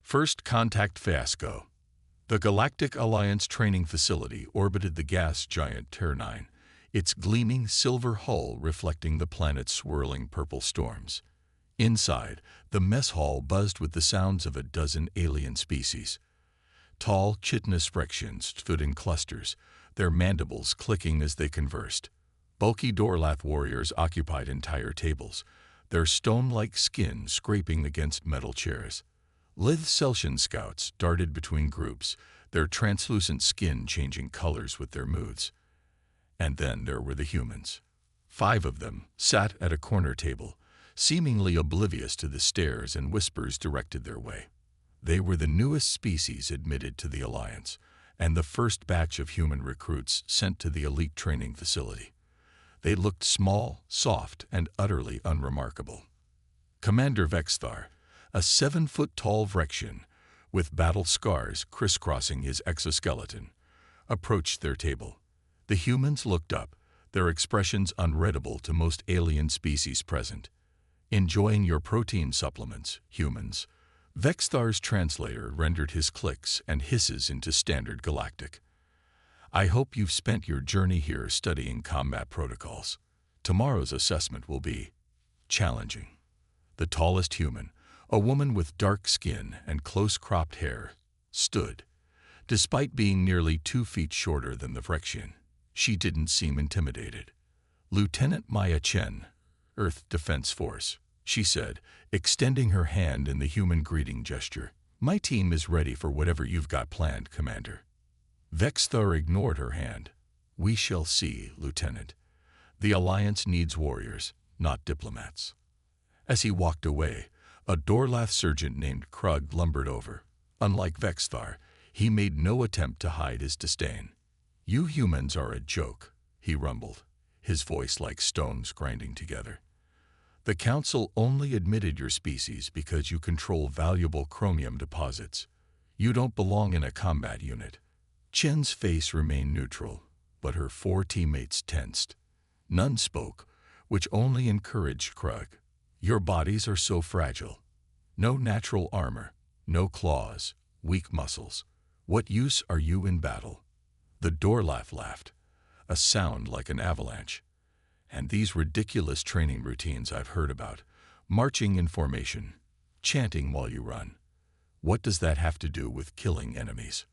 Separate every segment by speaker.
Speaker 1: First contact fiasco. The Galactic Alliance training facility orbited the gas giant Ter-9, its gleaming silver hull reflecting the planet's swirling purple storms. Inside, the mess hall buzzed with the sounds of a dozen alien species. Tall, chitinous Phyrexians stood in clusters, their mandibles clicking as they conversed. Bulky Dorlath warriors occupied entire tables, their stone-like skin scraping against metal chairs. Lithe Celsian scouts darted between groups, their translucent skin changing colors with their moods. And then there were the humans. 5 of them sat at a corner table, seemingly oblivious to the stares and whispers directed their way. They were the newest species admitted to the Alliance, and the first batch of human recruits sent to the elite training facility. They looked small, soft, and utterly unremarkable. Commander Vexthar, a 7-foot-tall Phyrexian, with battle scars crisscrossing his exoskeleton, approached their table. The humans looked up, their expressions unreadable to most alien species present. "Enjoying your protein supplements, humans." Vexthar's translator rendered his clicks and hisses into standard galactic. "I hope you've spent your journey here studying combat protocols. Tomorrow's assessment will be challenging." The tallest human, a woman with dark skin and close-cropped hair, stood. Despite being nearly 2 feet shorter than the Phyrexian, she didn't seem intimidated. "Lieutenant Maya Chen, Earth Defense Force," she said, extending her hand in the human greeting gesture. "My team is ready for whatever you've got planned, Commander." Vexthar ignored her hand. "We shall see, Lieutenant. The Alliance needs warriors, not diplomats." As he walked away, a Dorlath sergeant named Krug lumbered over. Unlike Vexthar, he made no attempt to hide his disdain. "You humans are a joke," he rumbled, his voice like stones grinding together. "The Council only admitted your species because you control valuable chromium deposits. You don't belong in a combat unit." Chen's face remained neutral, but her 4 teammates tensed. None spoke, which only encouraged Krug. "Your bodies are so fragile. No natural armor, no claws, weak muscles. What use are you in battle?" The Dorlath laughed, a sound like an avalanche. "And these ridiculous training routines I've heard about, marching in formation, chanting while you run. What does that have to do with killing enemies?"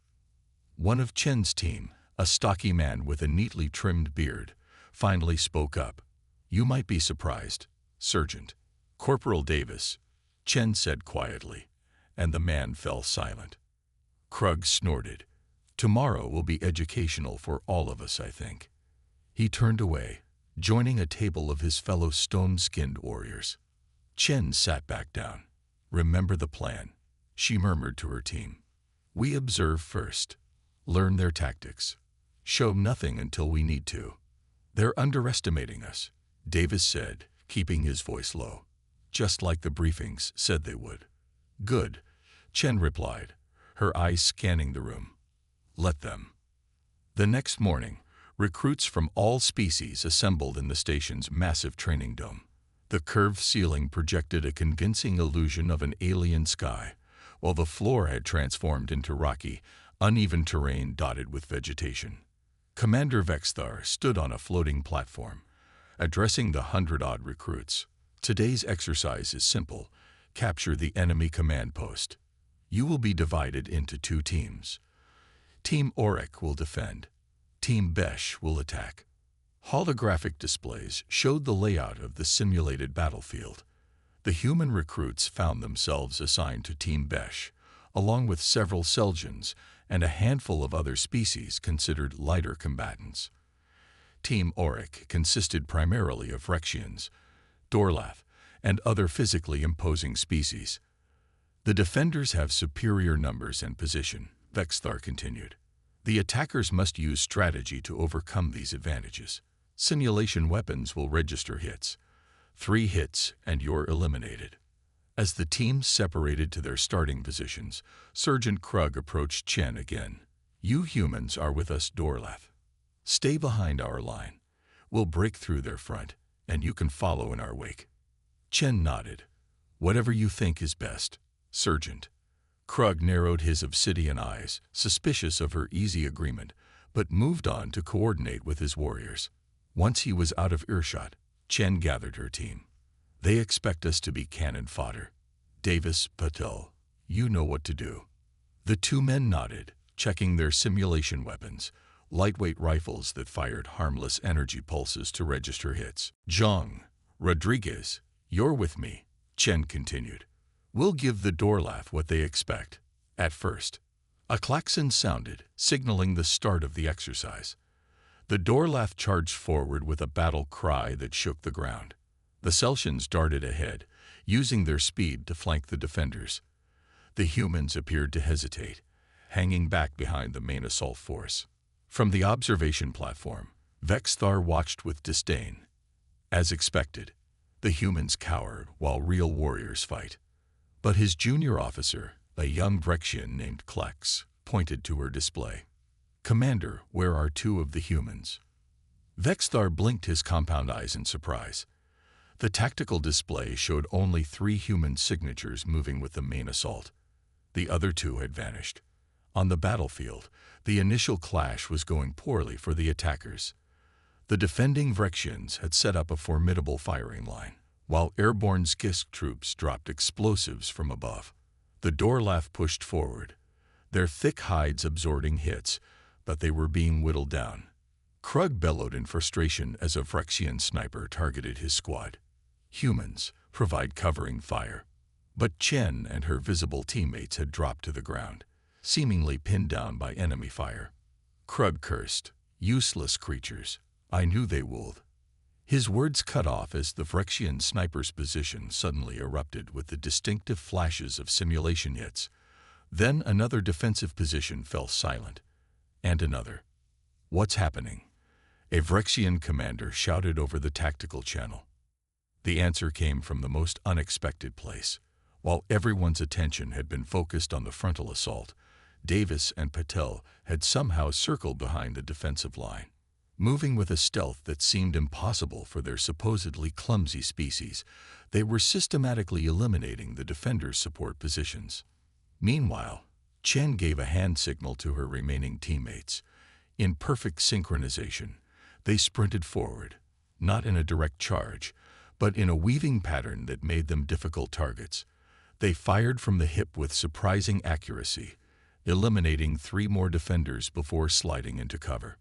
Speaker 1: One of Chen's team, a stocky man with a neatly trimmed beard, finally spoke up. "You might be surprised, Sergeant." "Corporal Davis," Chen said quietly, and the man fell silent. Krug snorted. "Tomorrow will be educational for all of us, I think." He turned away, joining a table of his fellow stone-skinned warriors. Chen sat back down. "Remember the plan," she murmured to her team. "We observe first, learn their tactics, show nothing until we need to." "They're underestimating us," Davis said, keeping his voice low. "Just like the briefings said they would." "Good," Chen replied, her eyes scanning the room. "Let them." The next morning, recruits from all species assembled in the station's massive training dome. The curved ceiling projected a convincing illusion of an alien sky, while the floor had transformed into rocky, uneven terrain dotted with vegetation. Commander Vexthar stood on a floating platform, addressing the 100-odd recruits. "Today's exercise is simple. Capture the enemy command post. You will be divided into 2 teams. Team Auric will defend. Team Besh will attack." Holographic displays showed the layout of the simulated battlefield. The human recruits found themselves assigned to Team Besh, along with several Selgians and a handful of other species considered lighter combatants. Team Auric consisted primarily of Phyrexians, Dorlath, and other physically imposing species. "The defenders have superior numbers and position," Vexthar continued. "The attackers must use strategy to overcome these advantages. Simulation weapons will register hits. 3 hits and you're eliminated." As the teams separated to their starting positions, Sergeant Krug approached Chen again. "You humans are with us, Dorlath. Stay behind our line. We'll break through their front, and you can follow in our wake." Chen nodded. "Whatever you think is best, Sergeant." Krug narrowed his obsidian eyes, suspicious of her easy agreement, but moved on to coordinate with his warriors. Once he was out of earshot, Chen gathered her team. They expect us to be cannon fodder. Davis, Patel, you know what to do. The two men nodded, checking their simulation weapons, lightweight rifles that fired harmless energy pulses to register hits. Zhang, Rodriguez, you're with me, Chen continued. We'll give the Dorlath what they expect. At first, a klaxon sounded, signaling the start of the exercise. The Dorlath charged forward with a battle cry that shook the ground. The Celsians darted ahead, using their speed to flank the defenders. The humans appeared to hesitate, hanging back behind the main assault force. From the observation platform, Vexthar watched with disdain. As expected, the humans cowered while real warriors fight. But his junior officer, a young Vrexian named Klex, pointed to her display. Commander, where are two of the humans? Vexthar blinked his compound eyes in surprise. The tactical display showed only 3 human signatures moving with the main assault. The other 2 had vanished. On the battlefield, the initial clash was going poorly for the attackers. The defending Vrexians had set up a formidable firing line, while airborne Skisk troops dropped explosives from above. The Dorlath pushed forward, their thick hides absorbing hits, but they were being whittled down. Krug bellowed in frustration as a Vrexian sniper targeted his squad. Humans, provide covering fire. But Chen and her visible teammates had dropped to the ground, seemingly pinned down by enemy fire. Krug cursed, useless creatures. I knew they would. His words cut off as the Vrexian sniper's position suddenly erupted with the distinctive flashes of simulation hits. Then another defensive position fell silent, and another. What's happening? A Vrexian commander shouted over the tactical channel. The answer came from the most unexpected place. While everyone's attention had been focused on the frontal assault, Davis and Patel had somehow circled behind the defensive line. Moving with a stealth that seemed impossible for their supposedly clumsy species, they were systematically eliminating the defenders' support positions. Meanwhile, Chen gave a hand signal to her remaining teammates. In perfect synchronization, they sprinted forward, not in a direct charge, but in a weaving pattern that made them difficult targets. They fired from the hip with surprising accuracy, eliminating 3 more defenders before sliding into cover.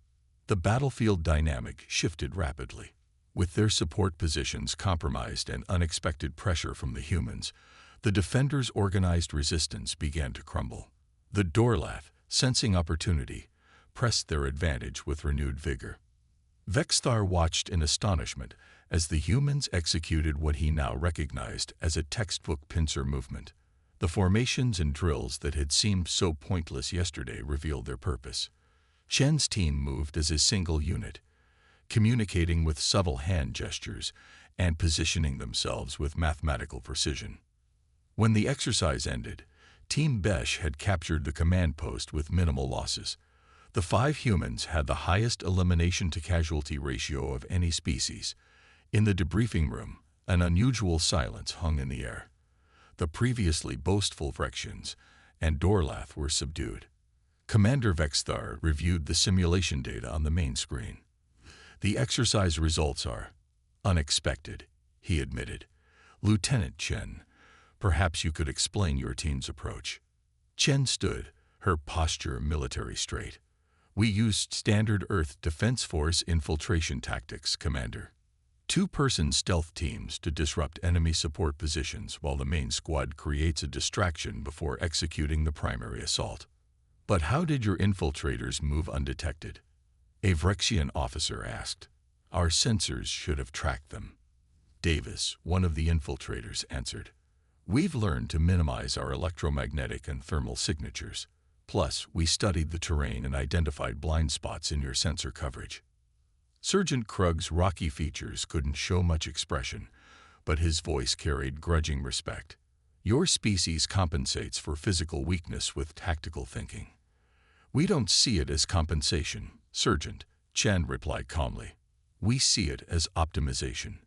Speaker 1: The battlefield dynamic shifted rapidly. With their support positions compromised and unexpected pressure from the humans, the defenders' organized resistance began to crumble. The Dorlath, sensing opportunity, pressed their advantage with renewed vigor. Vexthar watched in astonishment as the humans executed what he now recognized as a textbook pincer movement. The formations and drills that had seemed so pointless yesterday revealed their purpose. Chen's team moved as a single unit, communicating with subtle hand gestures and positioning themselves with mathematical precision. When the exercise ended, Team Besh had captured the command post with minimal losses. The 5 humans had the highest elimination-to-casualty ratio of any species. In the debriefing room, an unusual silence hung in the air. The previously boastful Vrexians and Dorlath were subdued. Commander Vexthar reviewed the simulation data on the main screen. The exercise results are unexpected, he admitted. Lieutenant Chen, perhaps you could explain your team's approach. Chen stood, her posture military straight. We used standard Earth Defense Force infiltration tactics, Commander. 2-person stealth teams to disrupt enemy support positions while the main squad creates a distraction before executing the primary assault. But how did your infiltrators move undetected? A Vrexian officer asked. Our sensors should have tracked them. Davis, one of the infiltrators, answered. We've learned to minimize our electromagnetic and thermal signatures. Plus, we studied the terrain and identified blind spots in your sensor coverage. Sergeant Krug's rocky features couldn't show much expression, but his voice carried grudging respect. Your species compensates for physical weakness with tactical thinking. We don't see it as compensation, Sergeant, Chen replied calmly. We see it as optimization.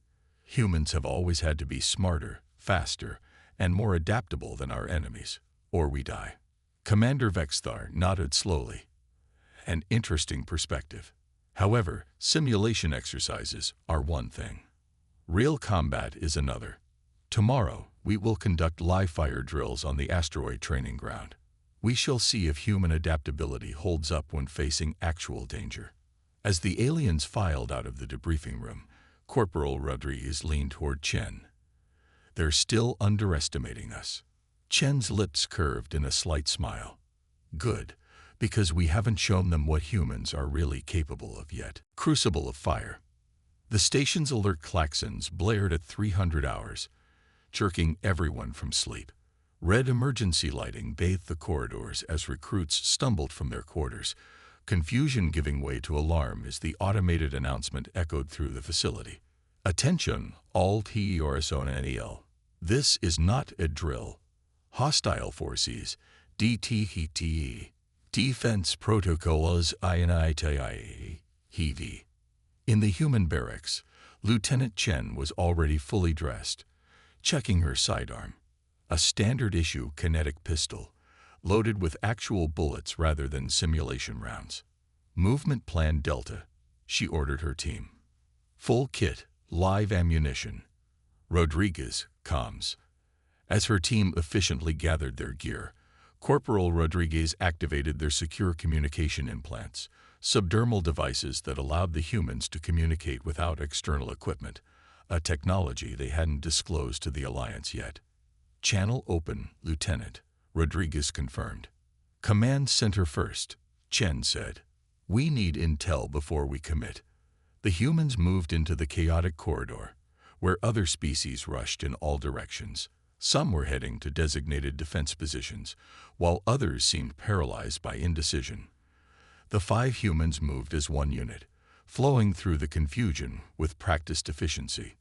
Speaker 1: Humans have always had to be smarter, faster, and more adaptable than our enemies, or we die. Commander Vexthar nodded slowly. An interesting perspective. However, simulation exercises are one thing. Real combat is another. Tomorrow, we will conduct live-fire drills on the asteroid training ground. We shall see if human adaptability holds up when facing actual danger. As the aliens filed out of the debriefing room, Corporal Rodriguez leaned toward Chen. They're still underestimating us. Chen's lips curved in a slight smile. Good, because we haven't shown them what humans are really capable of yet. Crucible of fire. The station's alert klaxons blared at 300 hours, jerking everyone from sleep. Red emergency lighting bathed the corridors as recruits stumbled from their quarters, confusion giving way to alarm as the automated announcement echoed through the facility. Attention, all TERSONEL. This is not a drill. Hostile forces, DTHTE. Defense protocols INITIE. HEV. In the human barracks, Lieutenant Chen was already fully dressed, checking her sidearm. A standard-issue kinetic pistol, loaded with actual bullets rather than simulation rounds. Movement Plan Delta, she ordered her team. Full kit, live ammunition. Rodriguez, comms. As her team efficiently gathered their gear, Corporal Rodriguez activated their secure communication implants, subdermal devices that allowed the humans to communicate without external equipment, a technology they hadn't disclosed to the Alliance yet. Channel open, Lieutenant, Rodriguez confirmed. Command center first, Chen said. We need intel before we commit. The humans moved into the chaotic corridor, where other species rushed in all directions. Some were heading to designated defense positions, while others seemed paralyzed by indecision. The 5 humans moved as one unit, flowing through the confusion with practiced efficiency.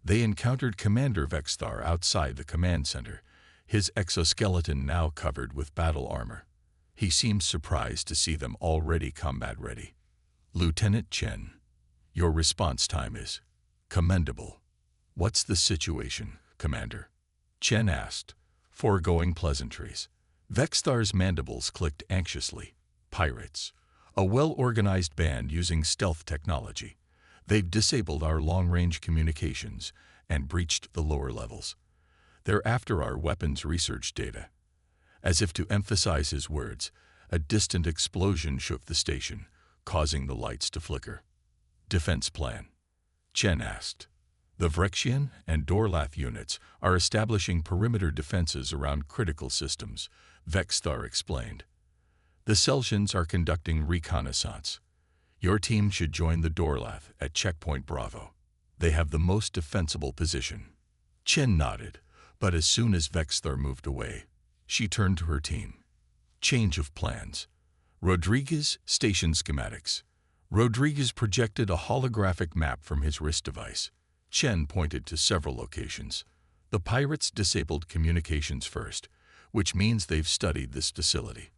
Speaker 1: They encountered Commander Vexthar outside the command center, his exoskeleton now covered with battle armor. He seemed surprised to see them already combat-ready. Lieutenant Chen, your response time is commendable. What's the situation, Commander? Chen asked, foregoing pleasantries. Vexthar's mandibles clicked anxiously. Pirates, a well-organized band using stealth technology. They've disabled our long-range communications and breached the lower levels. They're after our weapons research data. As if to emphasize his words, a distant explosion shook the station, causing the lights to flicker. Defense plan? Chen asked. The Vrexian and Dorlath units are establishing perimeter defenses around critical systems, Vexthar explained. The Celsians are conducting reconnaissance. Your team should join the Dorlath at Checkpoint Bravo. They have the most defensible position. Chen nodded, but as soon as Vexthar moved away, she turned to her team. Change of plans. Rodriguez, station schematics. Rodriguez projected a holographic map from his wrist device. Chen pointed to several locations. The pirates disabled communications first, which means they've studied this facility.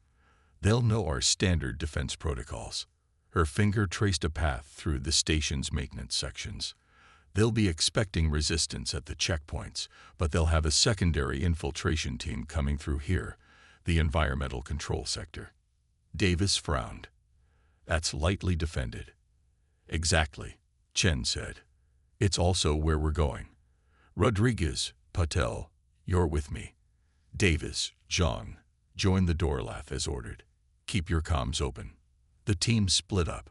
Speaker 1: They'll know our standard defense protocols. Her finger traced a path through the station's maintenance sections. They'll be expecting resistance at the checkpoints, but they'll have a secondary infiltration team coming through here, the environmental control sector. Davis frowned. That's lightly defended. Exactly, Chen said. It's also where we're going. Rodriguez, Patel, you're with me. Davis, Zhang, join the Dorlath as ordered. Keep your comms open. The team split up.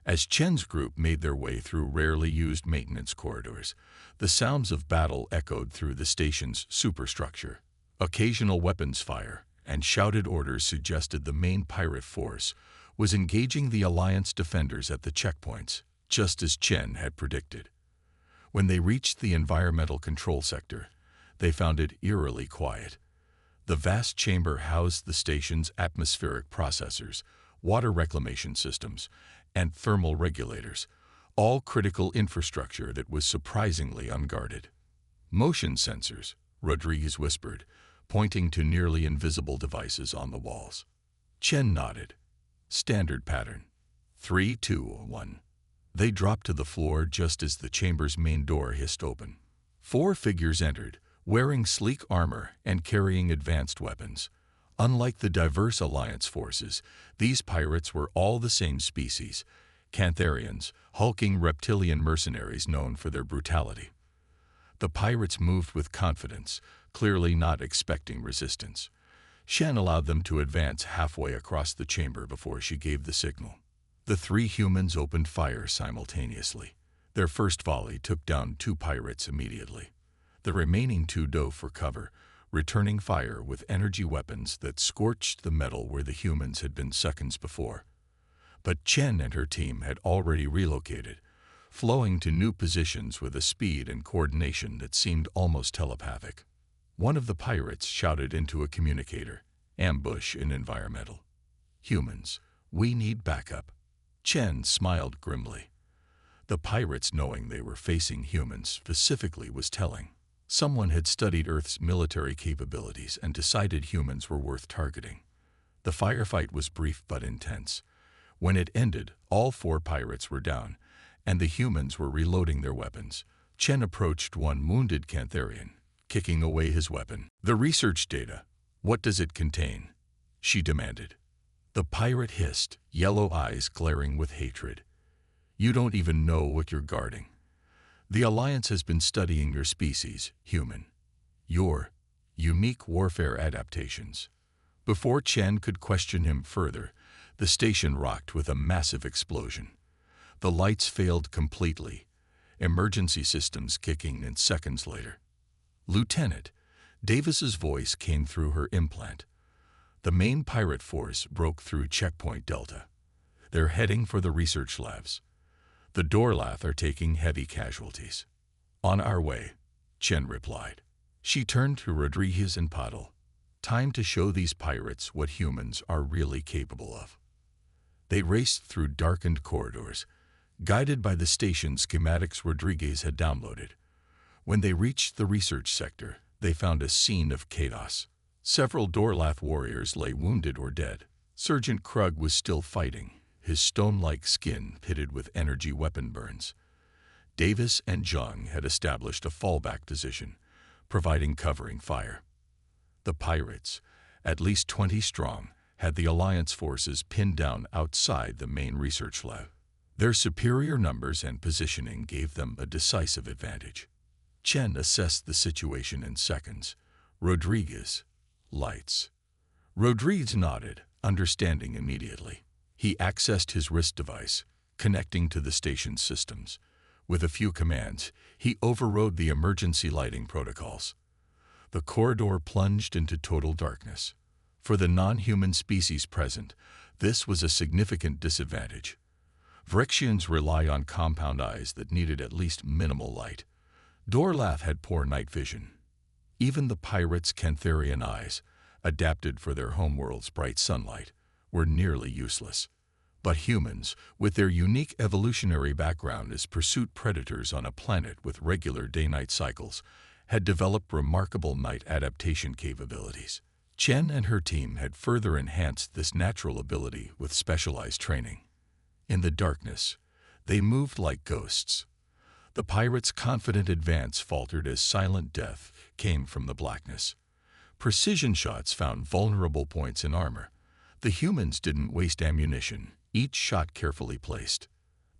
Speaker 1: As Chen's group made their way through rarely used maintenance corridors, the sounds of battle echoed through the station's superstructure. Occasional weapons fire and shouted orders suggested the main pirate force was engaging the Alliance defenders at the checkpoints, just as Chen had predicted. When they reached the environmental control sector, they found it eerily quiet. The vast chamber housed the station's atmospheric processors, water reclamation systems, and thermal regulators, all critical infrastructure that was surprisingly unguarded. Motion sensors, Rodriguez whispered, pointing to nearly invisible devices on the walls. Chen nodded. Standard pattern. 3, 2, 1. They dropped to the floor just as the chamber's main door hissed open. 4 figures entered, wearing sleek armor and carrying advanced weapons. Unlike the diverse Alliance forces, these pirates were all the same species, Cantharians, hulking reptilian mercenaries known for their brutality. The pirates moved with confidence, clearly not expecting resistance. Shen allowed them to advance halfway across the chamber before she gave the signal. The three humans opened fire simultaneously. Their first volley took down 2 pirates immediately. The remaining 2 dove for cover, returning fire with energy weapons that scorched the metal where the humans had been seconds before. But Chen and her team had already relocated, flowing to new positions with a speed and coordination that seemed almost telepathic. One of the pirates shouted into a communicator, "Ambush in environmental. Humans, we need backup." Chen smiled grimly. The pirates, knowing they were facing humans specifically, was telling. Someone had studied Earth's military capabilities and decided humans were worth targeting. The firefight was brief but intense. When it ended, all 4 pirates were down, and the humans were reloading their weapons. Chen approached one wounded Cantharian, kicking away his weapon. "The research data, what does it contain?" she demanded. The pirate hissed, yellow eyes glaring with hatred. "You don't even know what you're guarding. The Alliance has been studying your species, human. Your unique warfare adaptations." Before Chen could question him further, the station rocked with a massive explosion. The lights failed completely, emergency systems kicking in seconds later. "Lieutenant," Davis's voice came through her implant. "The main pirate force broke through checkpoint Delta. They're heading for the research labs. The Dorlath are taking heavy casualties." "On our way," Chen replied. She turned to Rodriguez and Paddle. "Time to show these pirates what humans are really capable of." They raced through darkened corridors, guided by the station schematics Rodriguez had downloaded. When they reached the research sector, they found a scene of chaos. Several Dorlath warriors lay wounded or dead. Sergeant Krug was still fighting, his stone-like skin pitted with energy weapon burns. Davis and Jung had established a fallback position, providing covering fire. The pirates, at least 20 strong, had the Alliance forces pinned down outside the main research lab. Their superior numbers and positioning gave them a decisive advantage. Chen assessed the situation in seconds. "Rodriguez, lights." Rodriguez nodded, understanding immediately. He accessed his wrist device, connecting to the station's systems. With a few commands, he overrode the emergency lighting protocols. The corridor plunged into total darkness. For the non-human species present, this was a significant disadvantage. Vrexians rely on compound eyes that needed at least minimal light. Dorlath had poor night vision. Even the pirates' Cantharian eyes, adapted for their homeworld's bright sunlight, were nearly useless. But humans, with their unique evolutionary background as pursuit predators on a planet with regular day-night cycles, had developed remarkable night adaptation capabilities. Chen and her team had further enhanced this natural ability with specialized training. In the darkness, they moved like ghosts. The pirates' confident advance faltered as silent death came from the blackness. Precision shots found vulnerable points in armor. The humans didn't waste ammunition, each shot carefully placed.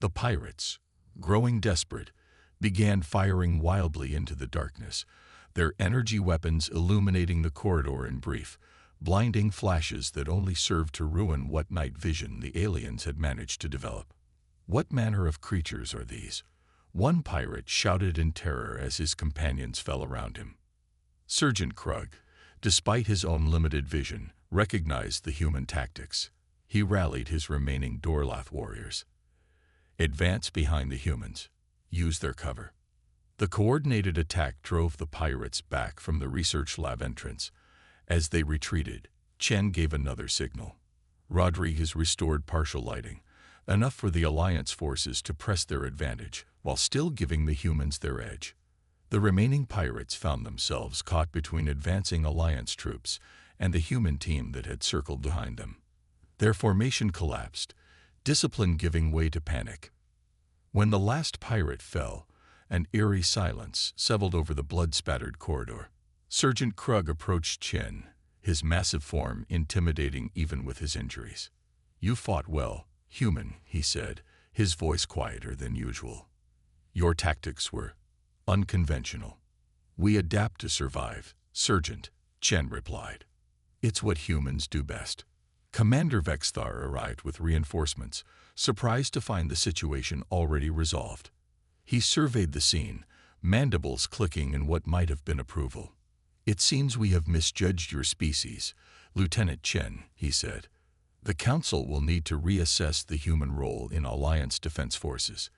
Speaker 1: The pirates, growing desperate, began firing wildly into the darkness, their energy weapons illuminating the corridor in brief, blinding flashes that only served to ruin what night vision the aliens had managed to develop. "What manner of creatures are these?" one pirate shouted in terror as his companions fell around him. Sergeant Krug, despite his own limited vision, recognized the human tactics. He rallied his remaining Dorlath warriors. "Advance behind the humans. Use their cover." The coordinated attack drove the pirates back from the research lab entrance. As they retreated, Chen gave another signal. Rodriguez restored partial lighting, enough for the Alliance forces to press their advantage, while still giving the humans their edge. The remaining pirates found themselves caught between advancing Alliance troops and the human team that had circled behind them. Their formation collapsed, discipline giving way to panic. When the last pirate fell, an eerie silence settled over the blood-spattered corridor. Sergeant Krug approached Chen, his massive form intimidating even with his injuries. "You fought well, human," he said, his voice quieter than usual. "Your tactics were unconventional." "We adapt to survive, Sergeant," Chen replied. "It's what humans do best." Commander Vexthar arrived with reinforcements, surprised to find the situation already resolved. He surveyed the scene, mandibles clicking in what might have been approval. "It seems we have misjudged your species, Lieutenant Chen," he said. "The Council will need to reassess the human role in Alliance Defense Forces."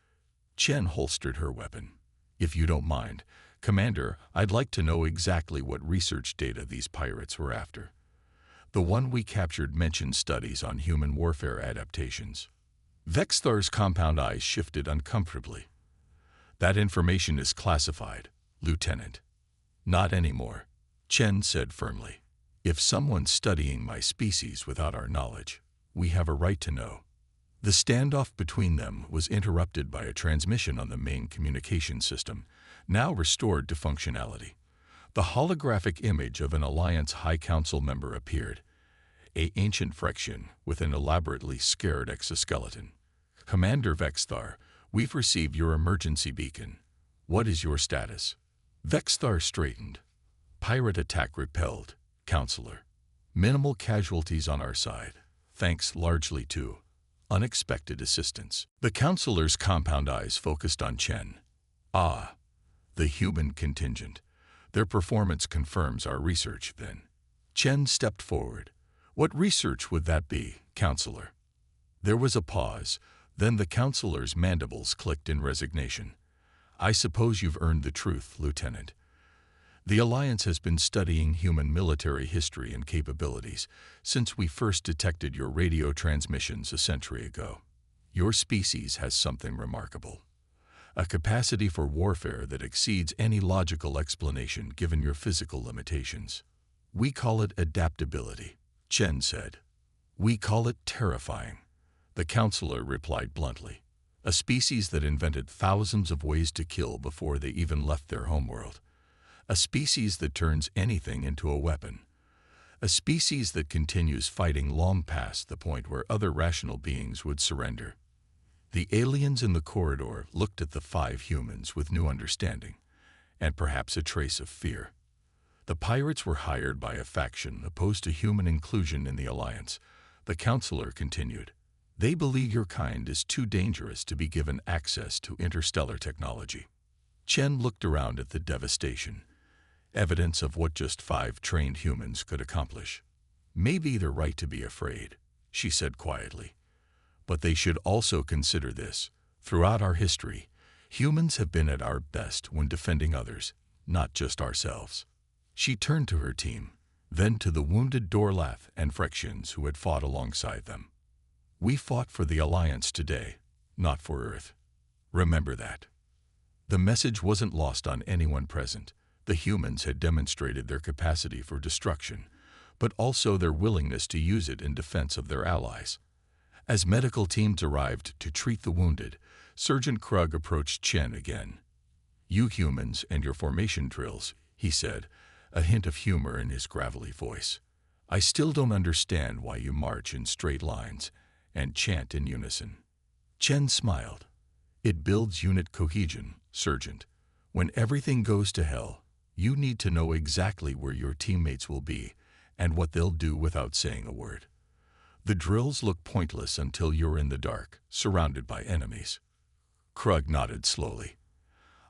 Speaker 1: Chen holstered her weapon. "If you don't mind, Commander, I'd like to know exactly what research data these pirates were after. The one we captured mentioned studies on human warfare adaptations." Vexthar's compound eyes shifted uncomfortably. "That information is classified, Lieutenant." "Not anymore," Chen said firmly. "If someone's studying my species without our knowledge, we have a right to know." The standoff between them was interrupted by a transmission on the main communication system, now restored to functionality. The holographic image of an Alliance High Council member appeared, an ancient Phyrexian with an elaborately scared exoskeleton. "Commander Vexthar, we've received your emergency beacon. What is your status?" Vexthar straightened. "Pirate attack repelled, Counselor. Minimal casualties on our side, thanks largely to unexpected assistance." The Counselor's compound eyes focused on Chen. "Ah, the human contingent. Their performance confirms our research, then." Chen stepped forward. "What research would that be, Counselor?" There was a pause, then the Counselor's mandibles clicked in resignation. "I suppose you've earned the truth, Lieutenant. The Alliance has been studying human military history and capabilities since we first detected your radio transmissions a century ago. Your species has something remarkable. A capacity for warfare that exceeds any logical explanation given your physical limitations. We call it adaptability," Chen said. "We call it terrifying," the Counselor replied bluntly. "A species that invented thousands of ways to kill before they even left their homeworld. A species that turns anything into a weapon. A species that continues fighting long past the point where other rational beings would surrender." The aliens in the corridor looked at the 5 humans with new understanding, and perhaps a trace of fear. The pirates were hired by a faction opposed to human inclusion in the Alliance, the Counselor continued. "They believe your kind is too dangerous to be given access to interstellar technology." Chen looked around at the devastation, evidence of what just 5 trained humans could accomplish. "Maybe they're right to be afraid," she said quietly. "But they should also consider this. Throughout our history, humans have been at our best when defending others, not just ourselves." She turned to her team, then to the wounded Dorlath and Phyrexians who had fought alongside them. "We fought for the Alliance today, not for Earth. Remember that." The message wasn't lost on anyone present. The humans had demonstrated their capacity for destruction, but also their willingness to use it in defense of their allies. As medical teams arrived to treat the wounded, Sergeant Krug approached Chen again. "You humans and your formation drills," he said, a hint of humor in his gravelly voice. "I still don't understand why you march in straight lines and chant in unison." Chen smiled. "It builds unit cohesion, Sergeant. When everything goes to hell, you need to know exactly where your teammates will be and what they'll do without saying a word. The drills look pointless until you're in the dark, surrounded by enemies." Krug nodded slowly.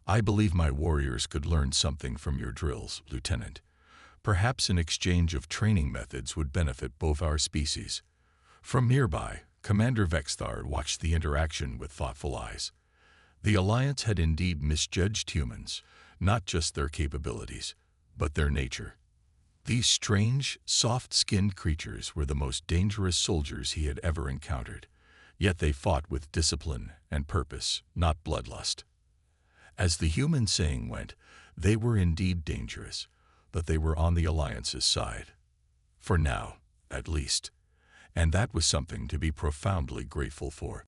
Speaker 1: "I believe my warriors could learn something from your drills, Lieutenant. Perhaps an exchange of training methods would benefit both our species." From nearby, Commander Vexthar watched the interaction with thoughtful eyes. The Alliance had indeed misjudged humans, not just their capabilities, but their nature. These strange, soft-skinned creatures were the most dangerous soldiers he had ever encountered, yet they fought with discipline and purpose, not bloodlust. As the human saying went, they were indeed dangerous, but they were on the Alliance's side. For now, at least. And that was something to be profoundly grateful for.